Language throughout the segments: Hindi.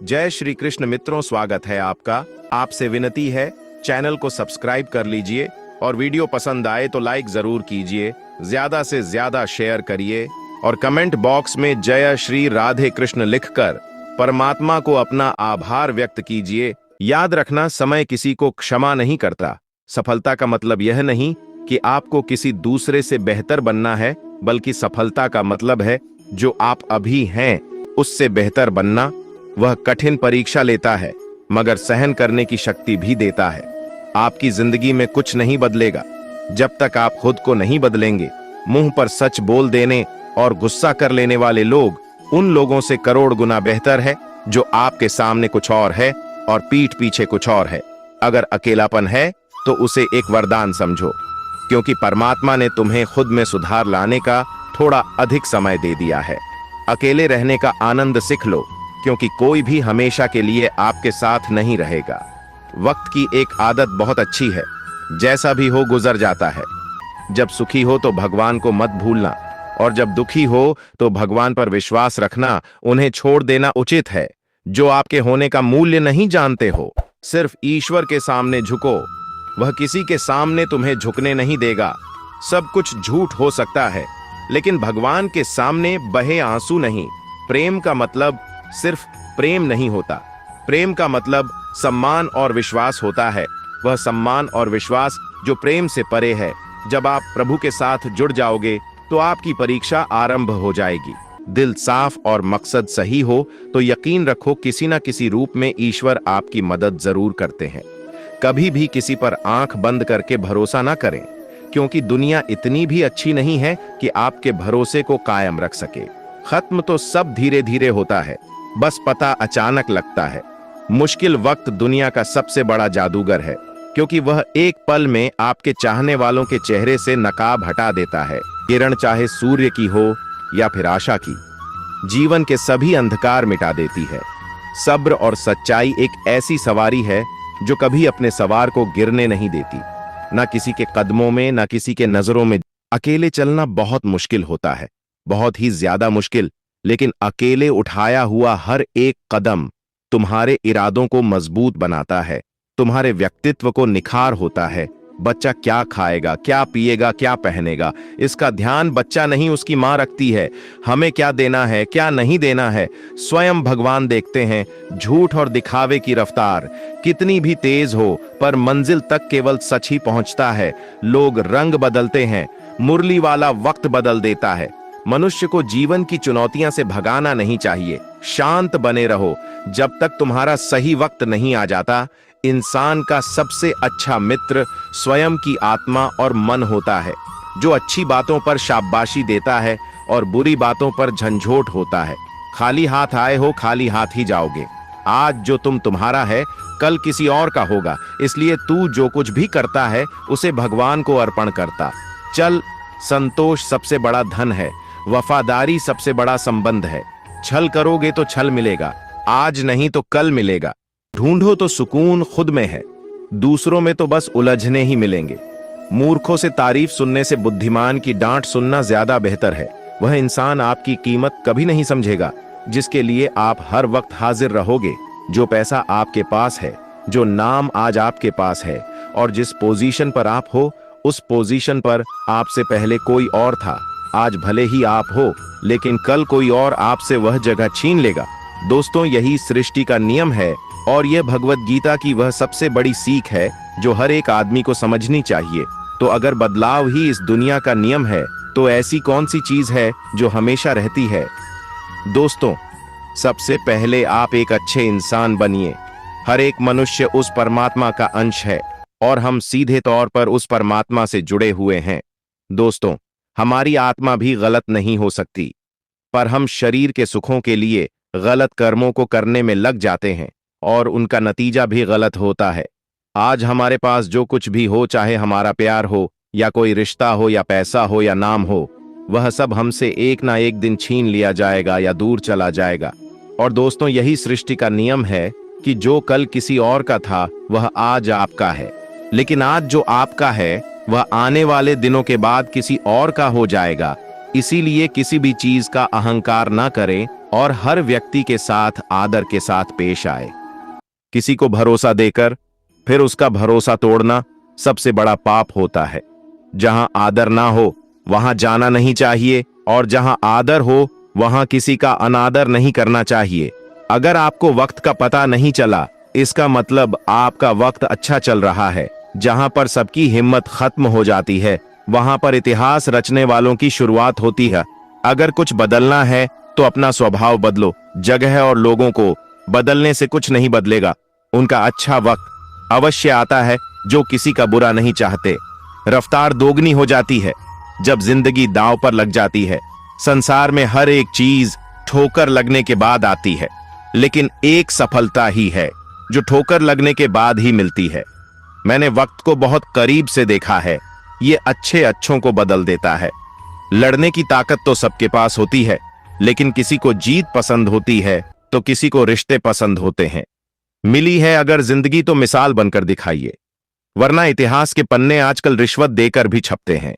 जय श्री कृष्ण मित्रों, स्वागत है आपका। आपसे विनती है, चैनल को सब्सक्राइब कर लीजिए और वीडियो पसंद आए तो लाइक जरूर कीजिए, ज्यादा से ज्यादा शेयर करिए और कमेंट बॉक्स में जय श्री राधे कृष्ण लिखकर परमात्मा को अपना आभार व्यक्त कीजिए। याद रखना, समय किसी को क्षमा नहीं करता। सफलता का मतलब यह नहीं कि आपको किसी दूसरे से बेहतर बनना है, बल्कि सफलता का मतलब है जो आप अभी हैं उससे बेहतर बनना। वह कठिन परीक्षा लेता है मगर सहन करने की शक्ति भी देता है। आपकी जिंदगी में कुछ नहीं बदलेगा जब तक आप खुद को नहीं बदलेंगे। मुंह पर सच बोल देने और गुस्सा कर लेने वाले लोग उन लोगों से करोड़ गुना बेहतर है जो आपके सामने कुछ और है और पीठ पीछे कुछ और है। अगर अकेलापन है तो उसे एक वरदान समझो, क्योंकि परमात्मा ने तुम्हें खुद में सुधार लाने का थोड़ा अधिक समय दे दिया है। अकेले रहने का आनंद सीख लो, क्योंकि कोई भी हमेशा के लिए आपके साथ नहीं रहेगा। वक्त की एक आदत बहुत अच्छी है, जैसा भी हो गुजर जाता है। जब सुखी हो तो भगवान को मत भूलना, और जब दुखी हो तो भगवान पर विश्वास रखना। उन्हें छोड़ देना उचित है जो आपके होने का मूल्य नहीं जानते हो। सिर्फ ईश्वर के सामने झुको, वह किसी के सामने तुम्हें झुकने नहीं देगा। सब कुछ झूठ हो सकता है, लेकिन भगवान के सामने बहे आंसू नहीं। प्रेम का मतलब सिर्फ प्रेम नहीं होता, प्रेम का मतलब सम्मान और विश्वास होता है। वह सम्मान और विश्वास जो प्रेम से परे है। जब आप प्रभु के साथ जुड़ जाओगे तो आपकी परीक्षा आरंभ हो जाएगी। दिल साफ और मकसद सही हो तो यकीन रखो, किसी न किसी रूप में ईश्वर आपकी मदद जरूर करते हैं। कभी भी किसी पर आंख बंद करके भरोसा ना करें, क्योंकि दुनिया इतनी भी अच्छी नहीं है कि आपके भरोसे को कायम रख सके। खत्म तो सब धीरे धीरे होता है, बस पता अचानक लगता है। मुश्किल वक्त दुनिया का सबसे बड़ा जादूगर है, क्योंकि वह एक पल में आपके चाहने वालों के चेहरे से नकाब हटा देता है। किरण चाहे सूर्य की हो या फिर आशा की, जीवन के सभी अंधकार मिटा देती है। सब्र और सच्चाई एक ऐसी सवारी है जो कभी अपने सवार को गिरने नहीं देती, ना किसी के कदमों में, ना किसी के नजरों में। अकेले चलना बहुत मुश्किल होता है, बहुत ही ज्यादा मुश्किल, लेकिन अकेले उठाया हुआ हर एक कदम तुम्हारे इरादों को मजबूत बनाता है, तुम्हारे व्यक्तित्व को निखार होता है। बच्चा क्या खाएगा, क्या पिएगा, क्या पहनेगा, इसका ध्यान बच्चा नहीं उसकी मां रखती है। हमें क्या देना है, क्या नहीं देना है, स्वयं भगवान देखते हैं। झूठ और दिखावे की रफ्तार कितनी भी तेज हो, पर मंजिल तक केवल सच ही पहुंचता है। लोग रंग बदलते हैं, मुरली वाला वक्त बदल देता है। मनुष्य को जीवन की चुनौतियां से भगाना नहीं चाहिए। शांत बने रहो जब तक तुम्हारा सही वक्त नहीं आ जाता। इंसान का सबसे अच्छा मित्र स्वयं की आत्मा और मन होता है, जो अच्छी बातों पर शाबाशी देता है और बुरी बातों पर झंझोट होता है। खाली हाथ आए हो, खाली हाथ ही जाओगे। आज जो तुम्हारा है, कल किसी और का होगा, इसलिए तू जो कुछ भी करता है उसे भगवान को अर्पण करता चल। संतोष सबसे बड़ा धन है, वफादारी सबसे बड़ा संबंध है। छल करोगे तो छल मिलेगा, आज नहीं तो कल मिलेगा। ढूंढो तो सुकून खुद में है, दूसरों में तो बस उलझने ही मिलेंगे। मूर्खों से तारीफ सुनने से बुद्धिमान की डांट सुनना ज्यादा बेहतर है। वह इंसान आपकी कीमत कभी नहीं समझेगा जिसके लिए आप हर वक्त हाजिर रहोगे। जो पैसा आपके पास है, जो नाम आज आपके पास है, और जिस पोजीशन पर आप हो, उस पोजीशन पर आपसे पहले कोई और था। आज भले ही आप हो, लेकिन कल कोई और आपसे वह जगह छीन लेगा। दोस्तों, यही सृष्टि का नियम है, और यह भगवत गीता की वह सबसे बड़ी सीख है जो हर एक आदमी को समझनी चाहिए। तो अगर बदलाव ही इस दुनिया का नियम है, तो ऐसी कौन सी चीज है जो हमेशा रहती है? दोस्तों, सबसे पहले आप एक अच्छे इंसान बनिए। हर एक मनुष्य उस परमात्मा का अंश है, और हम सीधे तौर पर उस परमात्मा से जुड़े हुए हैं। दोस्तों, हमारी आत्मा भी गलत नहीं हो सकती, पर हम शरीर के सुखों के लिए गलत कर्मों को करने में लग जाते हैं, और उनका नतीजा भी गलत होता है। आज हमारे पास जो कुछ भी हो, चाहे हमारा प्यार हो या कोई रिश्ता हो या पैसा हो या नाम हो, वह सब हमसे एक ना एक दिन छीन लिया जाएगा या दूर चला जाएगा। और दोस्तों, यही सृष्टि का नियम है कि जो कल किसी और का था वह आज आपका है, लेकिन आज जो आपका है वह आने वाले दिनों के बाद किसी और का हो जाएगा। इसीलिए किसी भी चीज का अहंकार ना करें और हर व्यक्ति के साथ आदर के साथ पेश आए। किसी को भरोसा देकर फिर उसका भरोसा तोड़ना सबसे बड़ा पाप होता है। जहां आदर ना हो वहां जाना नहीं चाहिए, और जहां आदर हो वहां किसी का अनादर नहीं करना चाहिए। अगर आपको वक्त का पता नहीं चला, इसका मतलब आपका वक्त अच्छा चल रहा है। जहां पर सबकी हिम्मत खत्म हो जाती है, वहां पर इतिहास रचने वालों की शुरुआत होती है। अगर कुछ बदलना है तो अपना स्वभाव बदलो। जगह और लोगों को बदलने से कुछ नहीं बदलेगा। उनका अच्छा वक्त अवश्य आता है जो किसी का बुरा नहीं चाहते। रफ्तार दोगुनी हो जाती है जब जिंदगी दांव पर लग जाती है। संसार में हर एक चीज ठोकर लगने के बाद आती है, लेकिन एक सफलता ही है जो ठोकर लगने के बाद ही मिलती है। मैंने वक्त को बहुत करीब से देखा है। ये अच्छे अच्छों को बदल देता है। लड़ने की ताकत तो सबके पास होती है, लेकिन किसी को जीत पसंद होती है तो किसी को रिश्ते पसंद होते हैं। मिली है अगर जिंदगी तो मिसाल बनकर दिखाइए, वरना इतिहास के पन्ने आजकल रिश्वत देकर भी छपते हैं।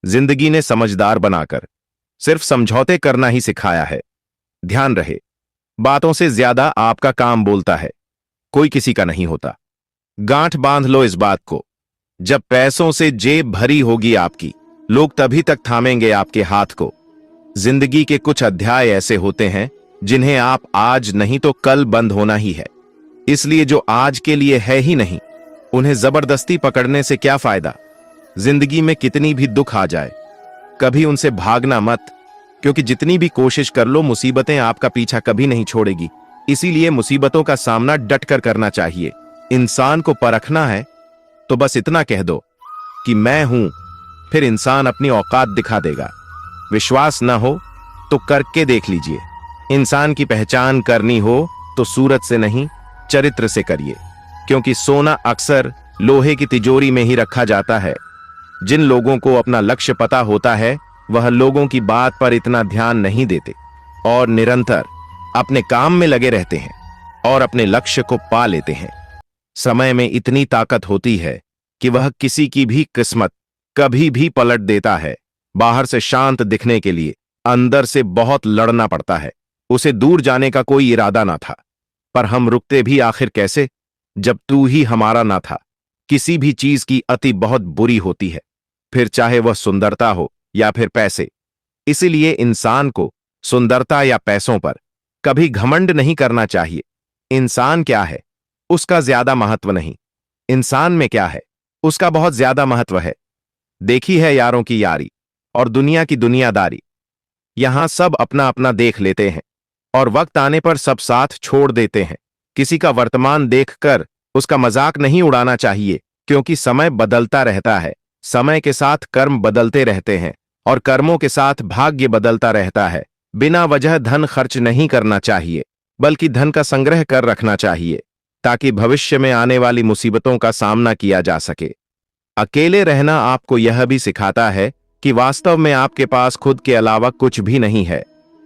जिंदगी ने समझदार बनाकर सिर्फ समझौते करना ही सिखाया है। ध्यान रहे, बातों से ज्यादा आपका काम बोलता है, कोई किसी का नहीं होता। गांठ बांध लो इस बात को, जब पैसों से जेब भरी होगी आपकी, लोग तभी तक थामेंगे आपके हाथ को। जिंदगी के कुछ अध्याय ऐसे होते हैं जिन्हें आप आज नहीं तो कल बंद होना ही है। इसलिए जो आज के लिए है ही नहीं, उन्हें जबरदस्ती पकड़ने से क्या फायदा। जिंदगी में कितनी भी दुख आ जाए, कभी उनसे भागना मत, क्योंकि जितनी भी कोशिश कर लो मुसीबतें आपका पीछा कभी नहीं छोड़ेगी। इसीलिए मुसीबतों का सामना डटकर करना चाहिए। इंसान को परखना है तो बस इतना कह दो कि मैं हूं, फिर इंसान अपनी औकात दिखा देगा। विश्वास न हो तो करके देख लीजिए। इंसान की पहचान करनी हो तो सूरत से नहीं, चरित्र से करिए, क्योंकि सोना अक्सर लोहे की तिजोरी में ही रखा जाता है। जिन लोगों को अपना लक्ष्य पता होता है वह लोगों की बात पर इतना ध्यान नहीं देते और निरंतर अपने काम में लगे रहते हैं और अपने लक्ष्य को पा लेते हैं। समय में इतनी ताकत होती है कि वह किसी की भी किस्मत कभी भी पलट देता है। बाहर से शांत दिखने के लिए अंदर से बहुत लड़ना पड़ता है। उसे दूर जाने का कोई इरादा ना था, पर हम रुकते भी आखिर कैसे, जब तू ही हमारा ना था। किसी भी चीज की अति बहुत बुरी होती है, फिर चाहे वह सुंदरता हो या फिर पैसे। इसीलिए इंसान को सुंदरता या पैसों पर कभी घमंड नहीं करना चाहिए। इंसान क्या है उसका ज्यादा महत्व नहीं, इंसान में क्या है उसका बहुत ज्यादा महत्व है। देखी है यारों की यारी और दुनिया की दुनियादारी। यहां सब अपना अपना देख लेते हैं और वक्त आने पर सब साथ छोड़ देते हैं। किसी का वर्तमान देखकर उसका मजाक नहीं उड़ाना चाहिए, क्योंकि समय बदलता रहता है। समय के साथ कर्म बदलते रहते हैं और कर्मों के साथ भाग्य बदलता रहता है। बिना वजह धन खर्च नहीं करना चाहिए, बल्कि धन का संग्रह कर रखना चाहिए, ताकि भविष्य में आने वाली मुसीबतों का सामना किया जा सके। अकेले रहना आपको यह भी सिखाता है कि वास्तव में आपके पास खुद के अलावा कुछ भी नहीं है।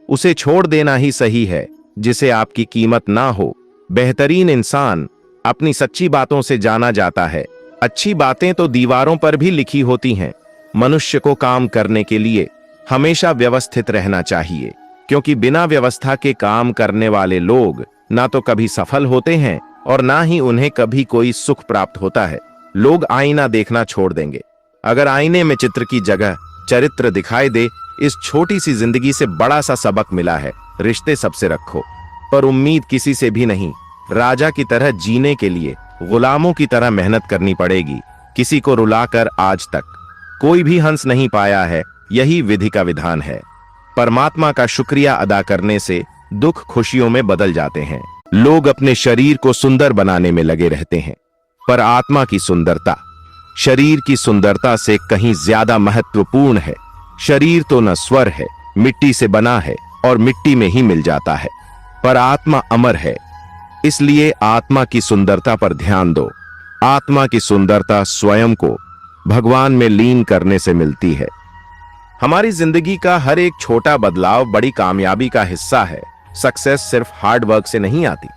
उसे छोड़ देना ही सही है जिसे आपकी कीमत ना हो। बेहतरीन इंसान अपनी सच्ची बातों से जाना जाता है। अच्छी बातें तो दीवारों पर भी लिखी होती हैं। मनुष्य को काम करने के लिए हमेशा व्यवस्थित रहना चाहिए, क्योंकि बिना व्यवस्था के काम करने वाले लोग ना तो कभी सफल होते हैं और ना ही उन्हें कभी कोई सुख प्राप्त होता है। लोग आईना देखना छोड़ देंगे अगर आईने में चित्र की जगह चरित्र दिखाई दे। इस छोटी सी जिंदगी से बड़ा सा सबक मिला है, रिश्ते सबसे रखो पर उम्मीद किसी से भी नहीं। राजा की तरह जीने के लिए गुलामों की तरह मेहनत करनी पड़ेगी। किसी को रुलाकर आज तक कोई भी हंस नहीं पाया है, यही विधि का विधान है। परमात्मा का शुक्रिया अदा करने से दुख खुशियों में बदल जाते हैं। लोग अपने शरीर को सुंदर बनाने में लगे रहते हैं, पर आत्मा की सुंदरता शरीर की सुंदरता से कहीं ज्यादा महत्वपूर्ण है। शरीर तो न स्वर है, मिट्टी से बना है और मिट्टी में ही मिल जाता है, पर आत्मा अमर है। इसलिए आत्मा की सुंदरता पर ध्यान दो। आत्मा की सुंदरता स्वयं को भगवान में लीन करने से मिलती है। हमारी जिंदगी का हर एक छोटा बदलाव बड़ी कामयाबी का हिस्सा है। सक्सेस सिर्फ हार्ड वर्क से नहीं आती,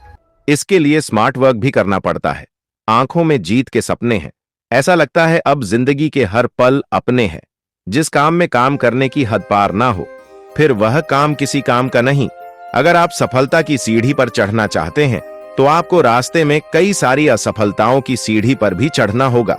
इसके लिए स्मार्ट वर्क भी करना पड़ता है। आंखों में जीत के सपने हैं, ऐसा लगता है अब जिंदगी के हर पल अपने हैं, जिस काम में काम करने की हद पार ना हो, फिर वह काम किसी काम का नहीं। अगर आप सफलता की सीढ़ी पर चढ़ना चाहते हैं, तो आपको रास्ते में कई सारी असफलताओं की सीढ़ी पर भी चढ़ना होगा।